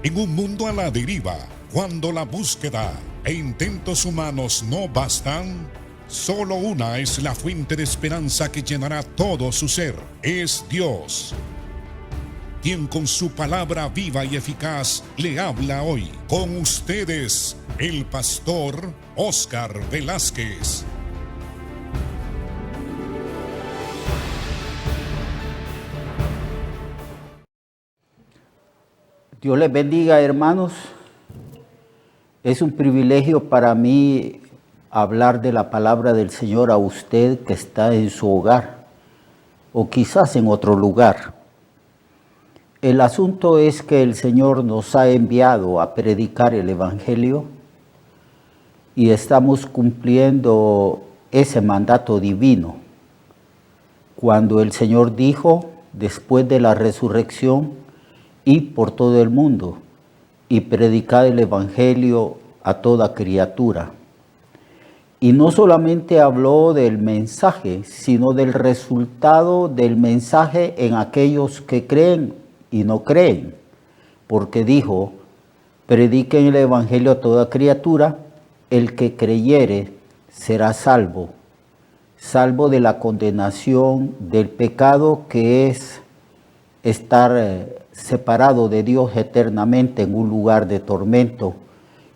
En un mundo a la deriva, cuando la búsqueda e intentos humanos no bastan, solo una es la fuente de esperanza que llenará todo su ser. Es Dios, quien con su palabra viva y eficaz le habla hoy. Con ustedes, el pastor Óscar Velázquez. Dios les bendiga, hermanos. Es un privilegio para mí hablar de la palabra del Señor a usted que está en su hogar o quizás en otro lugar. El asunto es que el Señor nos ha enviado a predicar el Evangelio y estamos cumpliendo ese mandato divino. Cuando el Señor dijo, después de la resurrección, id por todo el mundo y predicad el Evangelio a toda criatura. Y no solamente habló del mensaje, sino del resultado del mensaje en aquellos que creen y no creen. Porque dijo, prediquen el Evangelio a toda criatura, el que creyere será salvo. Salvo de la condenación del pecado, que es estar separado de Dios eternamente en un lugar de tormento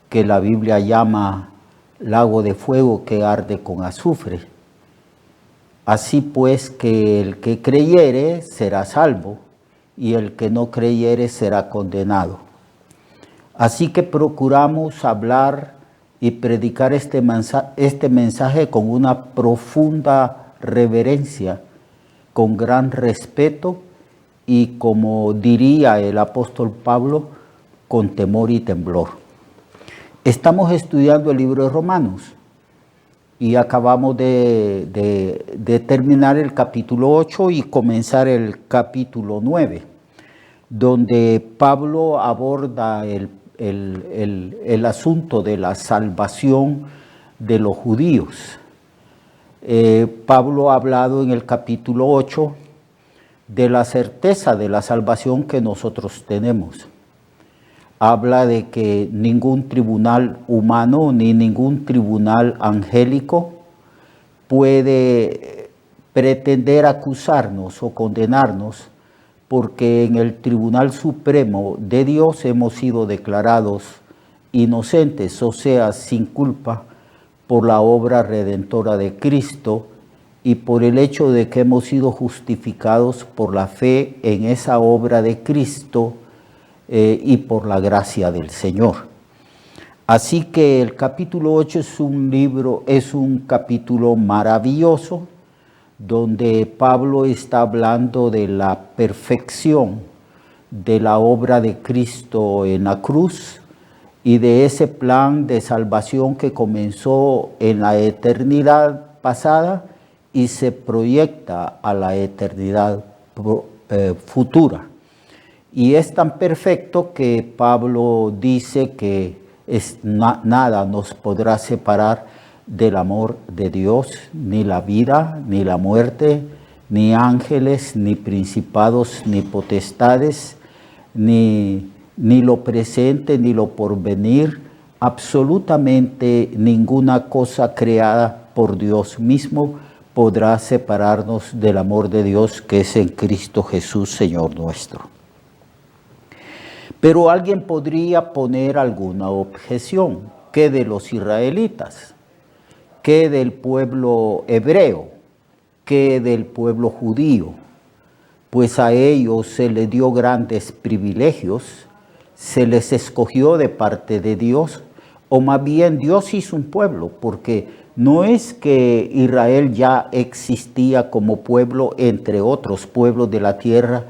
que la Biblia llama lago de fuego que arde con azufre. Así pues que el que creyere será salvo y el que no creyere será condenado. Así que procuramos hablar y predicar este mensaje con una profunda reverencia, con gran respeto y, como diría el apóstol Pablo, con temor y temblor. Estamos estudiando el libro de Romanos y acabamos de terminar el capítulo 8 y comenzar el capítulo 9, donde Pablo aborda el asunto de la salvación de los judíos. Pablo ha hablado en el capítulo 8 de la certeza de la salvación que nosotros tenemos. Habla de que ningún tribunal humano ni ningún tribunal angélico puede pretender acusarnos o condenarnos, porque en el Tribunal Supremo de Dios hemos sido declarados inocentes, o sea, sin culpa, por la obra redentora de Cristo, y por el hecho de que hemos sido justificados por la fe en esa obra de Cristo y por la gracia del Señor. Así que el capítulo 8 es un capítulo maravilloso, donde Pablo está hablando de la perfección de la obra de Cristo en la cruz y de ese plan de salvación que comenzó en la eternidad pasada y se proyecta a la eternidad futura. Y es tan perfecto que Pablo dice que nada nos podrá separar del amor de Dios, ni la vida, ni la muerte, ni ángeles, ni principados, ni potestades, ni lo presente, ni lo porvenir, absolutamente ninguna cosa creada por Dios mismo podrá separarnos del amor de Dios que es en Cristo Jesús, Señor nuestro. Pero alguien podría poner alguna objeción. ¿Qué de los israelitas? ¿Qué del pueblo hebreo? ¿Qué del pueblo judío? Pues a ellos se les dio grandes privilegios, se les escogió de parte de Dios, o más bien Dios hizo un pueblo, porque no es que Israel ya existía como pueblo entre otros pueblos de la tierra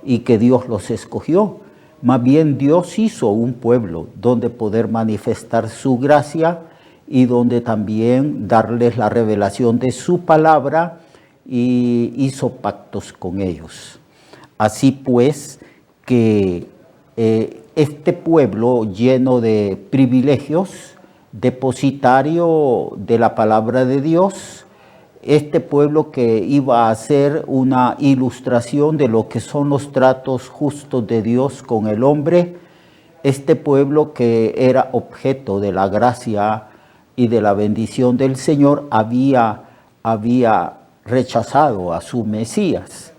y que Dios los escogió. Más bien Dios hizo un pueblo donde poder manifestar su gracia y donde también darles la revelación de su palabra, y hizo pactos con ellos. Así pues que este pueblo lleno de privilegios, depositario de la palabra de Dios, este pueblo que iba a ser una ilustración de lo que son los tratos justos de Dios con el hombre, este pueblo que era objeto de la gracia y de la bendición del Señor había rechazado a su Mesías.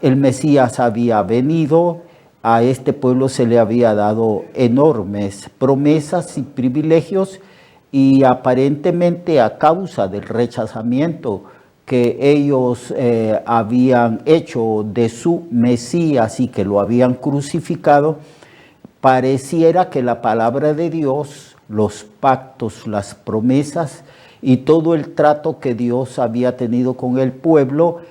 El Mesías había venido, a este pueblo se le había dado enormes promesas y privilegios, y aparentemente a causa del rechazamiento que ellos habían hecho de su Mesías y que lo habían crucificado, pareciera que la palabra de Dios, los pactos, las promesas y todo el trato que Dios había tenido con el pueblo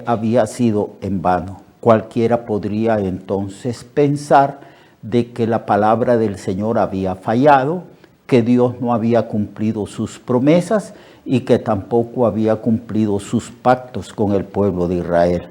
había sido en vano. Cualquiera podría entonces pensar de que la palabra del Señor había fallado, que Dios no había cumplido sus promesas y que tampoco había cumplido sus pactos con el pueblo de Israel.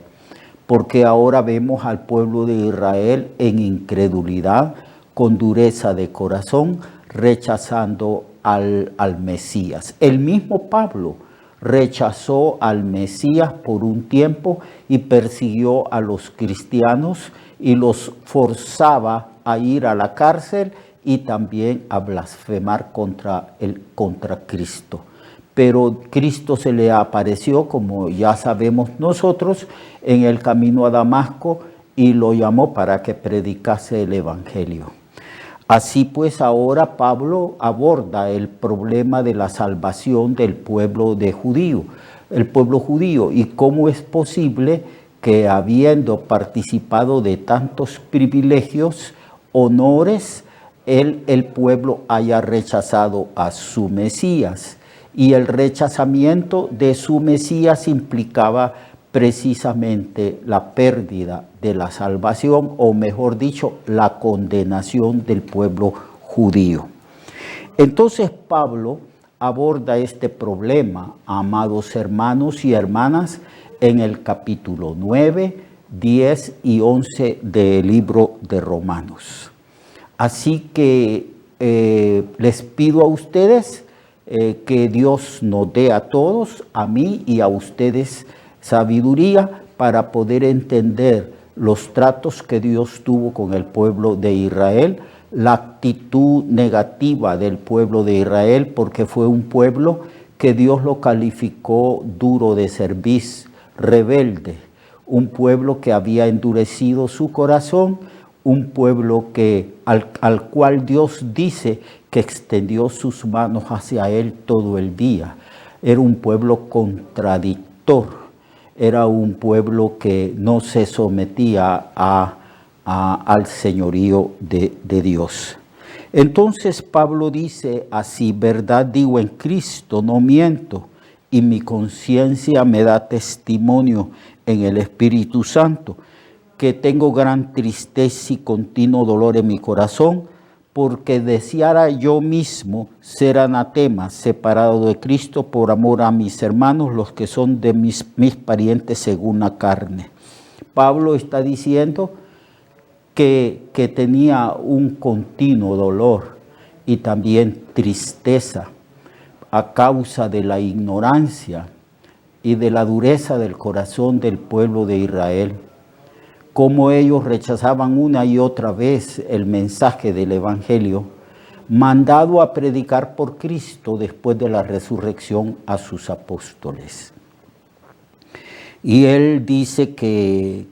Porque ahora vemos al pueblo de Israel en incredulidad, con dureza de corazón, rechazando al Mesías. El mismo Pablo rechazó al Mesías por un tiempo y persiguió a los cristianos y los forzaba a ir a la cárcel y también a blasfemar contra Cristo. Pero Cristo se le apareció, como ya sabemos nosotros, en el camino a Damasco y lo llamó para que predicase el Evangelio. Así pues, ahora Pablo aborda el problema de la salvación del pueblo judío, y cómo es posible que, habiendo participado de tantos privilegios, honores, el pueblo haya rechazado a su Mesías. Y el rechazamiento de su Mesías implicaba precisamente la pérdida de la salvación, o mejor dicho, la condenación del pueblo judío. Entonces Pablo aborda este problema, amados hermanos y hermanas, en el capítulo 9, 10 y 11 del libro de Romanos. Así que les pido a ustedes que Dios nos dé a todos, a mí y a ustedes, sabiduría para poder entender los tratos que Dios tuvo con el pueblo de Israel, la actitud negativa del pueblo de Israel, porque fue un pueblo que Dios lo calificó duro de cerviz, rebelde, un pueblo que había endurecido su corazón, un pueblo al cual Dios dice que extendió sus manos hacia él todo el día. Era un pueblo contradictor, era un pueblo que no se sometía al señorío de Dios. Entonces Pablo dice así: verdad digo en Cristo, no miento, y mi conciencia me da testimonio en el Espíritu Santo, que tengo gran tristeza y continuo dolor en mi corazón, porque deseara yo mismo ser anatema, separado de Cristo por amor a mis hermanos, los que son de mis parientes según la carne. Pablo está diciendo que tenía un continuo dolor y también tristeza a causa de la ignorancia y de la dureza del corazón del pueblo de Israel. Cómo ellos rechazaban una y otra vez el mensaje del Evangelio, mandado a predicar por Cristo después de la resurrección a sus apóstoles. Y él dice que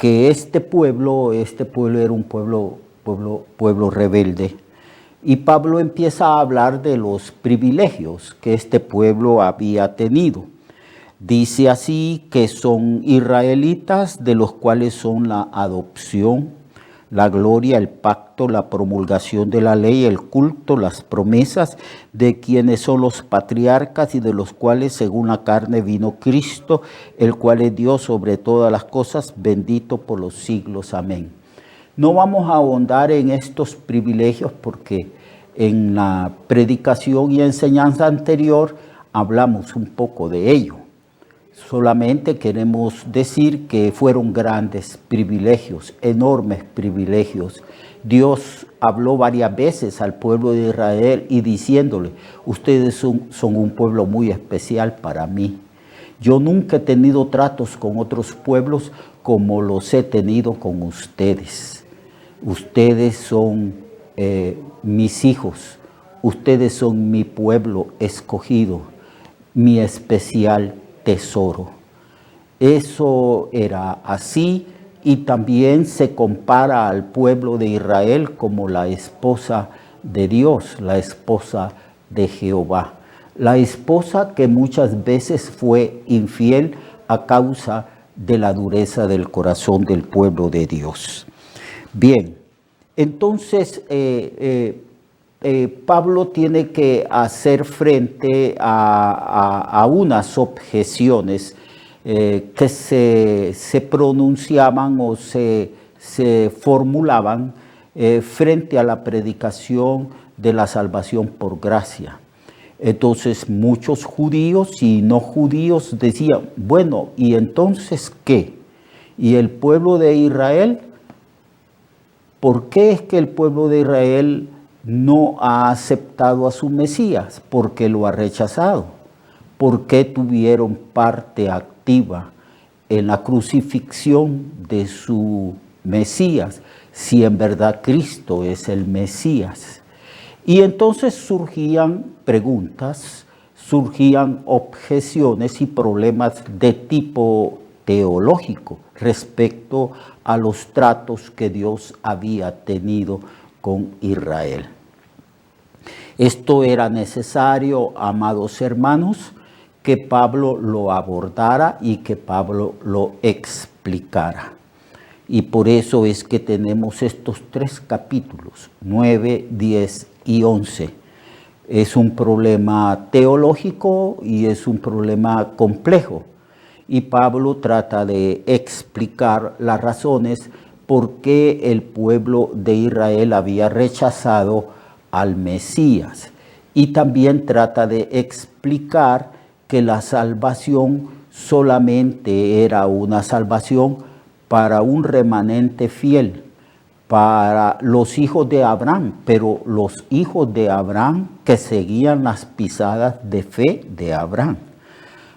este pueblo era un pueblo rebelde. Y Pablo empieza a hablar de los privilegios que este pueblo había tenido. Dice así que son israelitas, de los cuales son la adopción, la gloria, el pacto, la promulgación de la ley, el culto, las promesas, de quienes son los patriarcas y de los cuales según la carne vino Cristo, el cual es Dios sobre todas las cosas, bendito por los siglos. Amén. No vamos a ahondar en estos privilegios porque en la predicación y enseñanza anterior hablamos un poco de ello. Solamente queremos decir que fueron grandes privilegios, enormes privilegios. Dios habló varias veces al pueblo de Israel y diciéndole: ustedes son un pueblo muy especial para mí. Yo nunca he tenido tratos con otros pueblos como los he tenido con ustedes. Ustedes son mis hijos, ustedes son mi pueblo escogido, mi especial tesoro. Eso era así, y también se compara al pueblo de Israel como la esposa de Dios, la esposa de Jehová. La esposa que muchas veces fue infiel a causa de la dureza del corazón del pueblo de Dios. Bien, entonces Pablo tiene que hacer frente a unas objeciones que se pronunciaban o se formulaban frente a la predicación de la salvación por gracia. Entonces muchos judíos y no judíos decían, bueno, ¿y entonces qué? ¿Y el pueblo de Israel? ¿Por qué es que el pueblo de Israel no ha aceptado a su Mesías? ¿Por qué lo ha rechazado? ¿Por qué tuvieron parte activa en la crucifixión de su Mesías, si en verdad Cristo es el Mesías? Y entonces surgían preguntas, surgían objeciones y problemas de tipo teológico respecto a los tratos que Dios había tenido con Israel. Esto era necesario, amados hermanos, que Pablo lo abordara y que Pablo lo explicara. Y por eso es que tenemos estos 3 capítulos, 9, 10 y 11. Es un problema teológico y es un problema complejo. Y Pablo trata de explicar las razones por qué el pueblo de Israel había rechazado al Mesías. Y también trata de explicar que la salvación solamente era una salvación para un remanente fiel, para los hijos de Abraham, pero los hijos de Abraham que seguían las pisadas de fe de Abraham.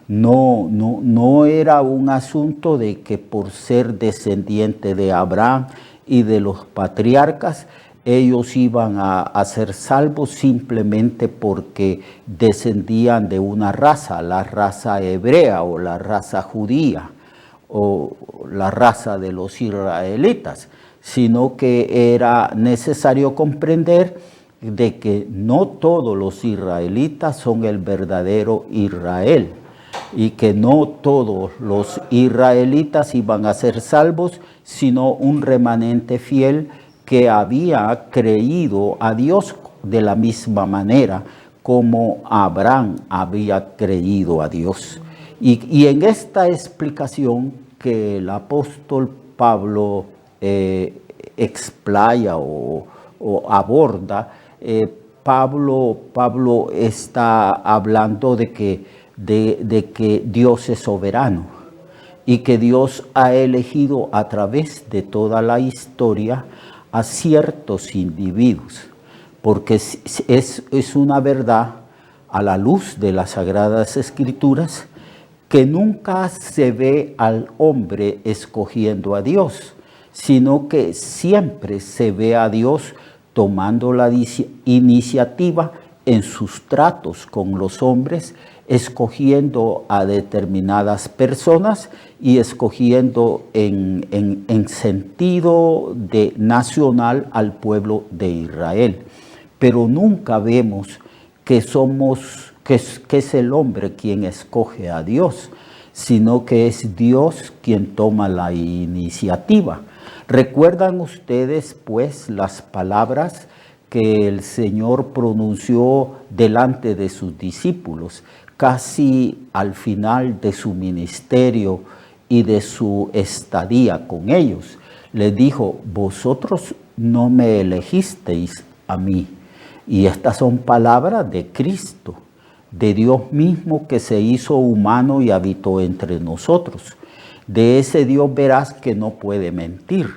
No era un asunto de que por ser descendiente de Abraham y de los patriarcas, ellos iban a ser salvos simplemente porque descendían de una raza, la raza hebrea o la raza judía o la raza de los israelitas, sino que era necesario comprender de que no todos los israelitas son el verdadero Israel y que no todos los israelitas iban a ser salvos, sino un remanente fiel que había creído a Dios de la misma manera como Abraham había creído a Dios. Y en esta explicación que el apóstol Pablo explaya o aborda, Pablo está hablando de que Dios es soberano y que Dios ha elegido a través de toda la historia a ciertos individuos, porque es una verdad a la luz de las Sagradas Escrituras que nunca se ve al hombre escogiendo a Dios, sino que siempre se ve a Dios tomando la iniciativa en sus tratos con los hombres, escogiendo a determinadas personas y escogiendo en sentido de nacional al pueblo de Israel. Pero nunca vemos que es el hombre quien escoge a Dios, sino que es Dios quien toma la iniciativa. ¿Recuerdan ustedes, pues, las palabras que el Señor pronunció delante de sus discípulos, casi al final de su ministerio y de su estadía con ellos? Les dijo, vosotros no me elegisteis a mí. Y estas son palabras de Cristo, de Dios mismo que se hizo humano y habitó entre nosotros. De ese Dios veraz que no puede mentir.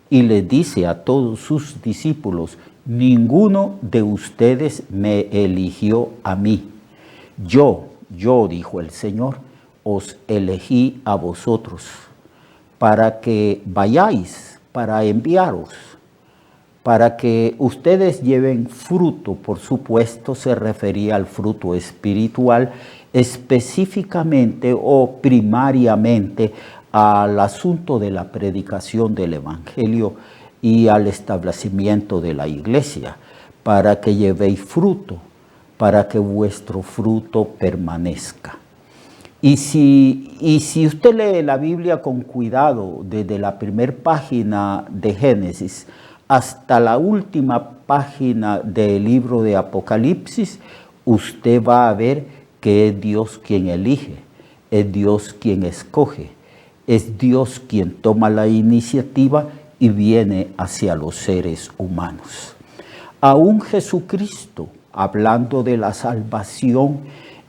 Y les dice a todos sus discípulos, ninguno de ustedes me eligió a mí. Yo, dijo el Señor, os elegí a vosotros para que vayáis, para enviaros. para que ustedes lleven fruto, por supuesto se refería al fruto espiritual, específicamente o primariamente al asunto de la predicación del Evangelio y al establecimiento de la iglesia, para que llevéis fruto, para que vuestro fruto permanezca. Y si usted lee la Biblia con cuidado, desde la primera página de Génesis hasta la última página del libro de Apocalipsis, usted va a ver que es Dios quien elige, es Dios quien escoge, es Dios quien toma la iniciativa y viene hacia los seres humanos. Aún Jesucristo, hablando de la salvación,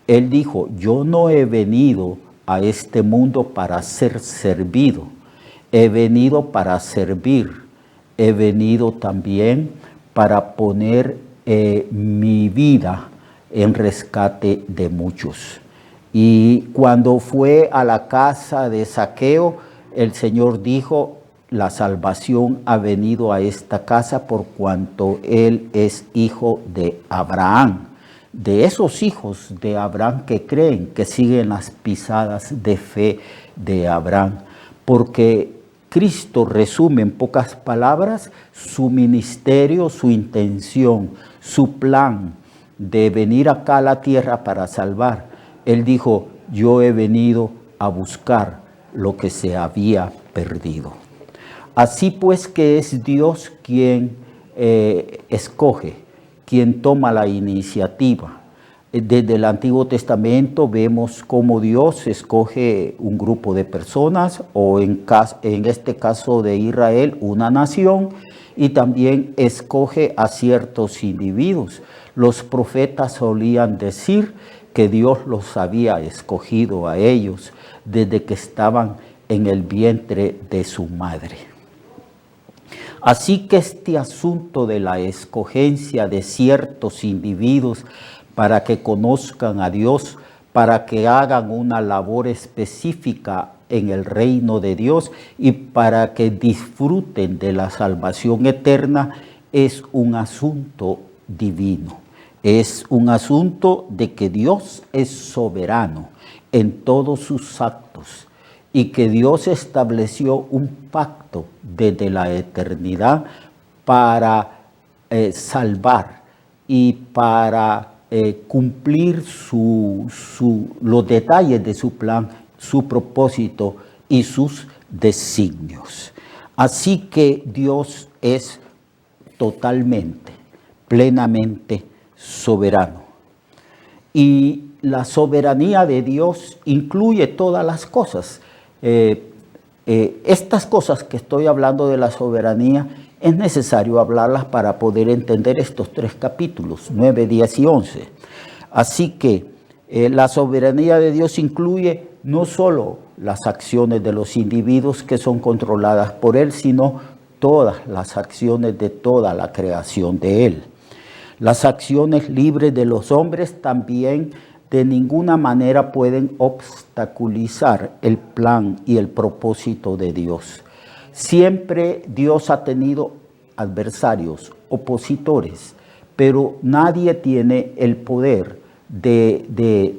Él dijo, yo no he venido a este mundo para ser servido, he venido para servir, he venido también para poner mi vida en rescate de muchos. Y cuando fue a la casa de Zaqueo, el Señor dijo, la salvación ha venido a esta casa por cuanto él es hijo de Abraham. De esos hijos de Abraham que creen, que siguen las pisadas de fe de Abraham. Porque Cristo resume en pocas palabras su ministerio, su intención, su plan de venir acá a la tierra para salvar. Él dijo, yo he venido a buscar lo que se había perdido. Así pues que es Dios quien escoge, quien toma la iniciativa. Desde el Antiguo Testamento vemos cómo Dios escoge un grupo de personas, o en este caso de Israel, una nación, y también escoge a ciertos individuos. Los profetas solían decir que Dios los había escogido a ellos desde que estaban en el vientre de su madre. Así que este asunto de la escogencia de ciertos individuos para que conozcan a Dios, para que hagan una labor específica en el reino de Dios y para que disfruten de la salvación eterna, es un asunto divino. Es un asunto de que Dios es soberano en todos sus actos y que Dios estableció un pacto desde la eternidad para salvar y para cumplir los detalles de su plan, su propósito y sus designios. Así que Dios es totalmente, plenamente soberano. Y la soberanía de Dios incluye todas las cosas. Estas cosas que estoy hablando de la soberanía, es necesario hablarlas para poder entender estos 3 capítulos, 9, 10 y 11. Así que la soberanía de Dios incluye no solo las acciones de los individuos que son controladas por Él, sino todas las acciones de toda la creación de Él. Las acciones libres de los hombres también de ninguna manera pueden obstaculizar el plan y el propósito de Dios. Siempre Dios ha tenido adversarios, opositores, pero nadie tiene el poder de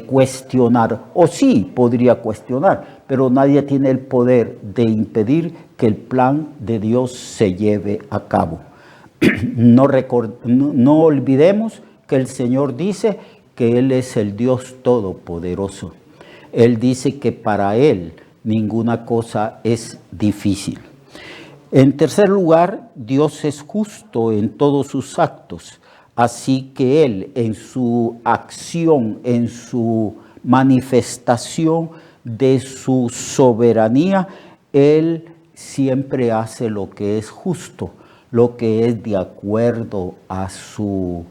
cuestionar, o sí podría cuestionar, pero nadie tiene el poder de impedir que el plan de Dios se lleve a cabo. No olvidemos que el Señor dice que Él es el Dios Todopoderoso. Él dice que para Él ninguna cosa es difícil. En tercer lugar, Dios es justo en todos sus actos, así que Él en su acción, en su manifestación de su soberanía, Él siempre hace lo que es justo, lo que es de acuerdo a sus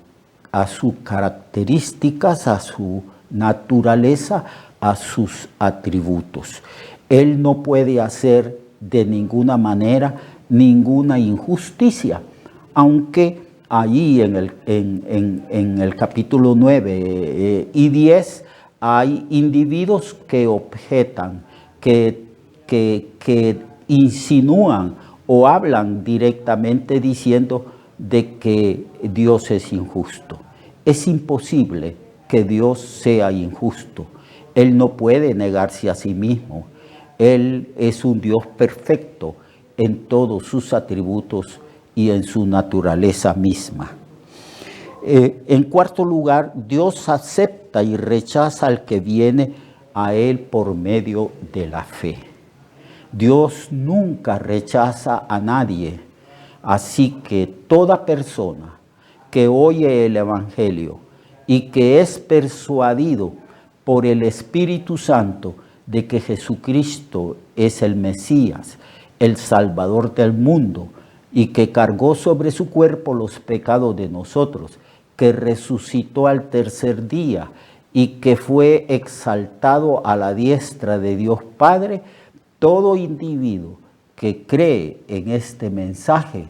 características, a su naturaleza, a sus atributos. Él no puede hacer de ninguna manera ninguna injusticia, aunque allí en el capítulo 9 y 10 hay individuos que objetan, que insinúan o hablan directamente diciendo de que Dios es injusto. Es imposible que Dios sea injusto. Él no puede negarse a sí mismo. Él es un Dios perfecto en todos sus atributos y en su naturaleza misma. En cuarto lugar, Dios acepta y rechaza al que viene a Él por medio de la fe. Dios nunca rechaza a nadie, así que toda persona que oye el Evangelio y que es persuadido por el Espíritu Santo de que Jesucristo es el Mesías, el Salvador del mundo, y que cargó sobre su cuerpo los pecados de nosotros, que resucitó al tercer día y que fue exaltado a la diestra de Dios Padre, todo individuo que cree en este mensaje,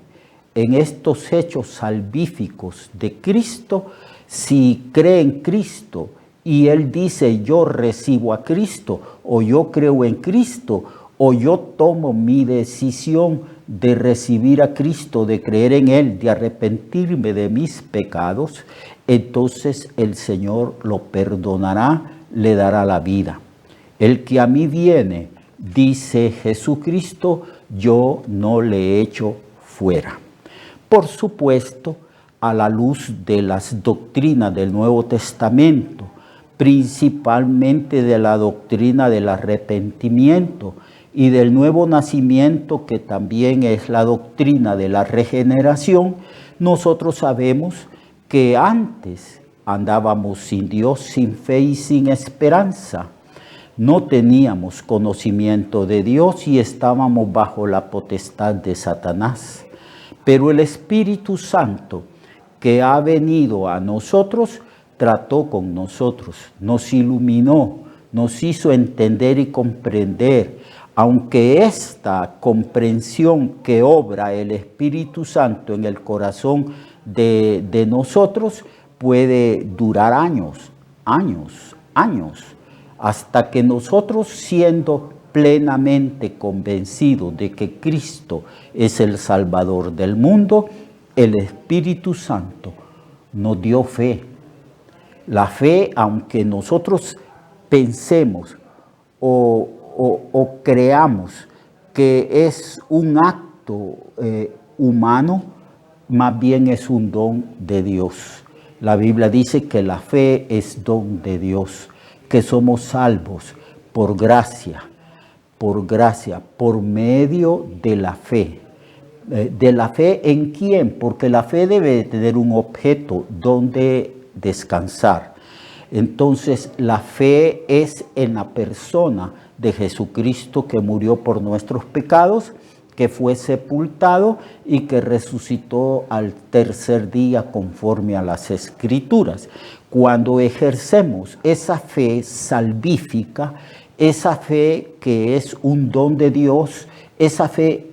en estos hechos salvíficos de Cristo, si cree en Cristo y él dice yo recibo a Cristo, o yo creo en Cristo, o yo tomo mi decisión de recibir a Cristo, de creer en Él, de arrepentirme de mis pecados, entonces el Señor lo perdonará, le dará la vida. El que a mí viene, dice Jesucristo, yo no le echo fuera. Por supuesto, a la luz de las doctrinas del Nuevo Testamento, principalmente de la doctrina del arrepentimiento y del nuevo nacimiento, que también es la doctrina de la regeneración, nosotros sabemos que antes andábamos sin Dios, sin fe y sin esperanza. No teníamos conocimiento de Dios y estábamos bajo la potestad de Satanás. Pero el Espíritu Santo que ha venido a nosotros, trató con nosotros, nos iluminó, nos hizo entender y comprender, aunque esta comprensión que obra el Espíritu Santo en el corazón de nosotros puede durar años, hasta que nosotros, siendo plenamente convencidos de que Cristo es el Salvador del mundo, el Espíritu Santo nos dio fe. La fe, aunque nosotros pensemos o creamos que es un acto humano, más bien es un don de Dios. La Biblia dice que la fe es don de Dios, que somos salvos por gracia, por medio de la fe. ¿De la fe en quién? Porque la fe debe tener un objeto donde descansar. Entonces, la fe es en la persona de Jesucristo, que murió por nuestros pecados, que fue sepultado y que resucitó al tercer día conforme a las Escrituras. Cuando ejercemos esa fe salvífica, esa fe que es un don de Dios, esa fe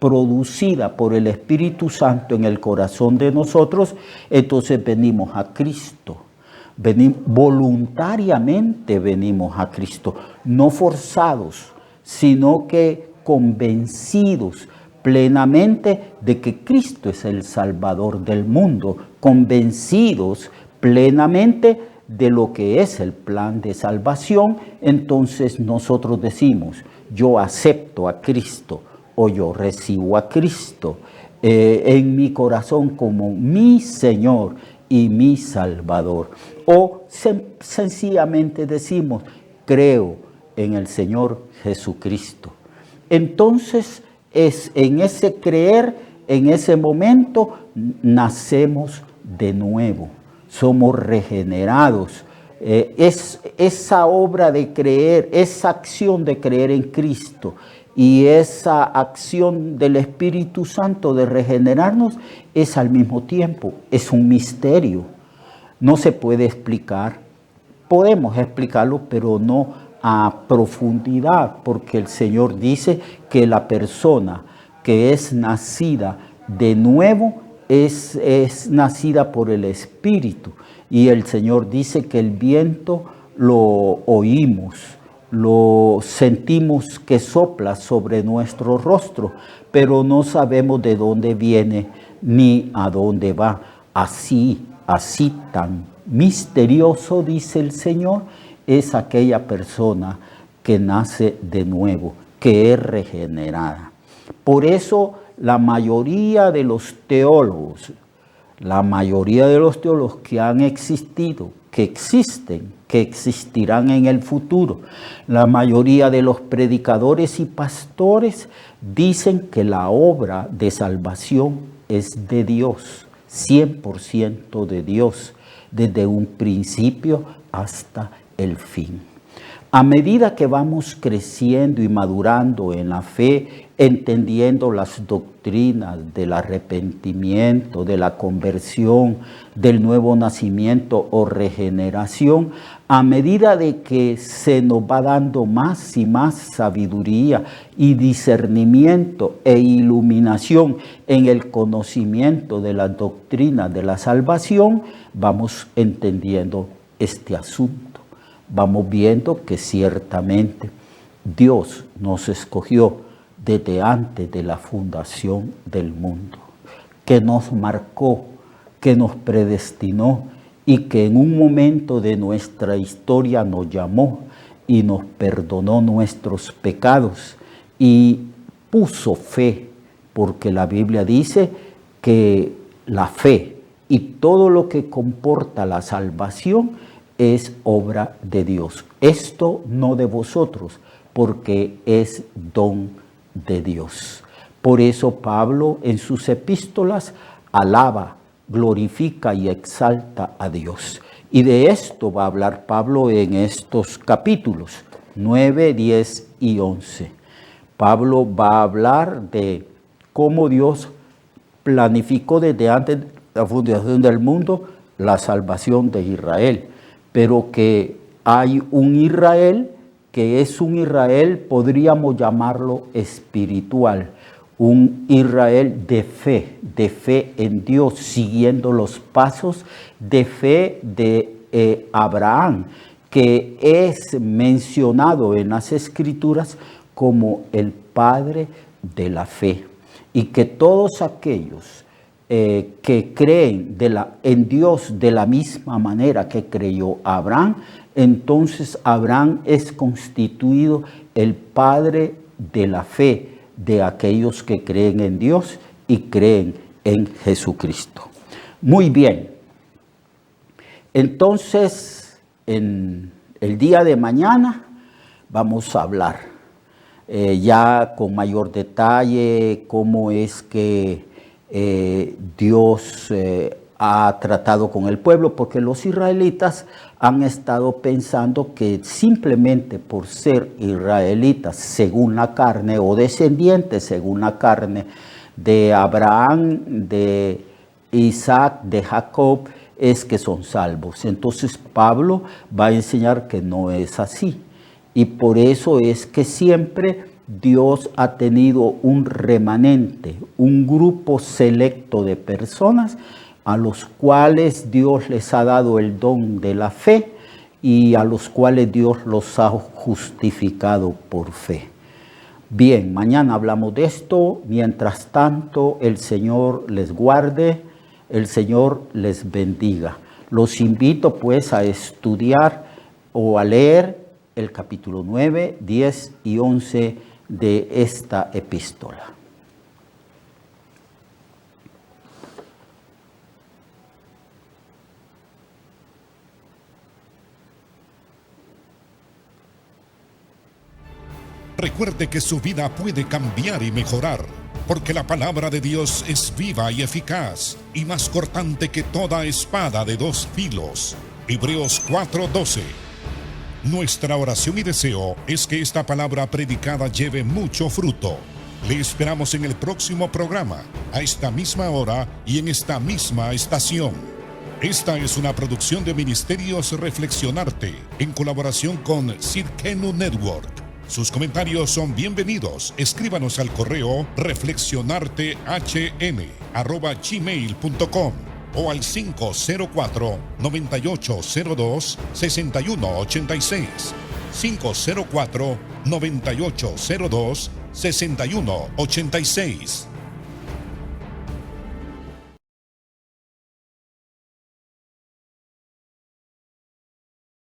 producida por el Espíritu Santo en el corazón de nosotros, entonces venimos a Cristo. Voluntariamente venimos a Cristo, no forzados, sino que convencidos plenamente de que Cristo es el Salvador del mundo, convencidos plenamente de lo que es el plan de salvación. Entonces nosotros decimos, yo acepto a Cristo, o yo recibo a Cristo en mi corazón como mi Señor y mi Salvador. O sencillamente decimos, creo en el Señor Jesucristo. Entonces, es en ese creer, en ese momento, nacemos de nuevo, somos regenerados. Es esa obra de creer, esa acción de creer en Cristo y esa acción del Espíritu Santo de regenerarnos es al mismo tiempo, es un misterio. No se puede explicar, podemos explicarlo, pero no a profundidad, porque el Señor dice que la persona que es nacida de nuevo es nacida por el Espíritu. Y el Señor dice que el viento lo oímos, lo sentimos que sopla sobre nuestro rostro, pero no sabemos de dónde viene ni a dónde va. Así tan misterioso, dice el Señor, es aquella persona que nace de nuevo, que es regenerada. Por eso la mayoría de los teólogos que han existido, que existen, que existirán en el futuro, la mayoría de los predicadores y pastores dicen que la obra de salvación es de Dios, 100% de Dios, desde un principio hasta el fin. A medida que vamos creciendo y madurando en la fe, entendiendo las doctrinas del arrepentimiento, de la conversión, del nuevo nacimiento o regeneración, a medida de que se nos va dando más y más sabiduría y discernimiento e iluminación en el conocimiento de las doctrinas de la salvación, vamos entendiendo este asunto. Vamos viendo que ciertamente Dios nos escogió desde antes de la fundación del mundo, que nos marcó, que nos predestinó y que en un momento de nuestra historia nos llamó y nos perdonó nuestros pecados y puso fe, porque la Biblia dice que la fe y todo lo que comporta la salvación es obra de Dios. Esto no de vosotros, porque es don de Dios. Por eso Pablo en sus epístolas alaba, glorifica y exalta a Dios. Y de esto va a hablar Pablo en estos capítulos 9, 10 y 11. Pablo va a hablar de cómo Dios planificó desde antes de la fundación del mundo la salvación de Israel, pero que hay un Israel que es un Israel, podríamos llamarlo espiritual, un Israel de fe en Dios, siguiendo los pasos de fe de Abraham, que es mencionado en las Escrituras como el padre de la fe, y que todos aquellos que creen en Dios de la misma manera que creyó Abraham, entonces Abraham es constituido el padre de la fe de aquellos que creen en Dios y creen en Jesucristo. Muy bien. Entonces, en el día de mañana vamos a hablar ya con mayor detalle cómo es que Dios ha tratado con el pueblo, porque los israelitas han estado pensando que simplemente por ser israelitas según la carne o descendientes según la carne de Abraham, de Isaac, de Jacob, es que son salvos. Entonces Pablo va a enseñar que no es así, y por eso es que siempre Dios ha tenido un remanente, un grupo selecto de personas a los cuales Dios les ha dado el don de la fe y a los cuales Dios los ha justificado por fe. Bien, mañana hablamos de esto. Mientras tanto, el Señor les guarde, el Señor les bendiga. Los invito pues a estudiar o a leer el capítulo 9, 10 y 11 de esta epístola. Recuerde que su vida puede cambiar y mejorar, porque la palabra de Dios es viva y eficaz, y más cortante que toda espada de dos filos. Hebreos 4:12. Nuestra oración y deseo es que esta palabra predicada lleve mucho fruto. Le esperamos en el próximo programa, a esta misma hora y en esta misma estación. Esta es una producción de Ministerios Reflexionarte, en colaboración con Cirkenu Network. Sus comentarios son bienvenidos. Escríbanos al correo reflexionartehn@gmail.com o al 504-9802-6186. 504-9802-6186.